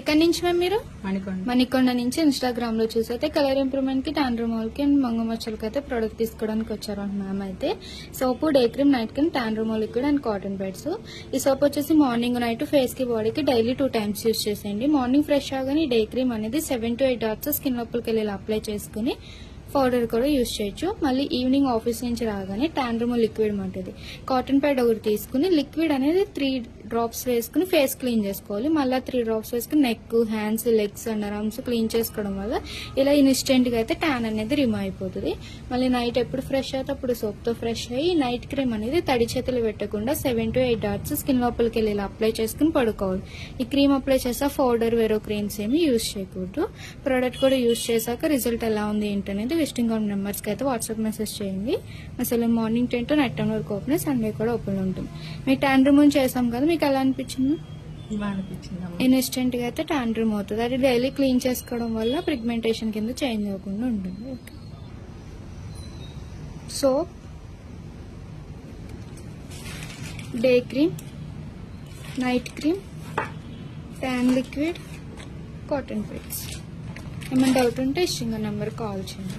ఎక్కడి నుంచి మ్యామ్ మీరు? మణికొండ నుంచి. ఇన్స్టాగ్రామ్ లో చూసైతే కలర్ ఇంప్రూవ్మెంట్ కి, టాన్ రిమూవల్ కి అండ్ మంగమచ్చలకి అయితే ప్రొడక్ట్ తీసుకోవడానికి వచ్చారు మ్యామ్. అయితే soap, day cream, night cream, tan removal liquid and cotton pads. ఈ సోప్ వచ్చేసి మార్నింగ్ నైట్ ఫేస్ కి బాడీకి డైలీ 2 times యూజ్ చేసేయండి. మార్నింగ్ ఫ్రెష్ అవగానే డే క్రీమ్ అనేది 7 to 8 డాట్స్ స్కిన్ లోపలికి వెళ్ళి అప్లై చేసుకుని పౌడర్ కూడా యూజ్ చేయొచ్చు. మళ్ళీ ఈవినింగ్ ఆఫీస్ నుంచి రాగానే టాన్ రిమూవల్ లిక్విడ్ ఉంటుంది. కాటన్ ప్యాడ్ ఒకటి తీసుకుని లిక్విడ్ అనేది 3 drops వేసుకుని ఫేస్ క్లీన్ చేసుకోవాలి. మళ్ళీ 3 drops వేసుకుని neck, hands, legs, under arms clean చేసుకోవడం వల్ల ఇలా ఇన్స్టెంట్ గా అయితే ట్యాన్ అనేది రిమూవ్ అయిపోతుంది. మళ్ళీ నైట్ ఎప్పుడు ఫ్రెష్ అయితే అప్పుడు సోప్ తో ఫ్రెష్ అయ్యి నైట్ క్రీమ్ అనేది తడి చేతులు పెట్టకుండా 7 to 8 డాట్స్ స్కిన్ లోపలికి వెళ్ళి ఇలా అప్లై చేసుకుని పడుకోవాలి. ఈ క్రీమ్ అప్లై చేసా పౌడర్, వేరే క్రీమ్స్ ఏమి యూజ్ చేయకూడదు. ప్రోడక్ట్ కూడా యూజ్ చేశాక రిజల్ట్ ఎలా ఉంది ఏంటనేది విజిటింగ్ కార్డ్ నెంబర్స్ కి అయితే వాట్సాప్ మెసేజ్ చేయండి. అసలు మార్నింగ్ 10 to నైట్ 10 వరకు ఓపెన్, సండే కూడా ఓపెన్ ఉంటుంది. మీకు ట్యాన్ రిమూవ్ చేసాం కదా, మీకు ఎలా అనిపించింది? ఇన్స్టెంట్ గా అయితే ట్యాన్ రిమూవ్ అవుతుంది. అది డైలీ క్లీన్ చేసుకోవడం వల్ల పిగ్మెంటేషన్ కింద చేంజ్ అవ్వకుండా ఉంటుంది. Soap, day cream, night cream, tan liquid, cotton pods. ఏమైనా డౌట్ ఉంటే ఇచ్చింగ్ నెంబర్ కాల్ చేయండి.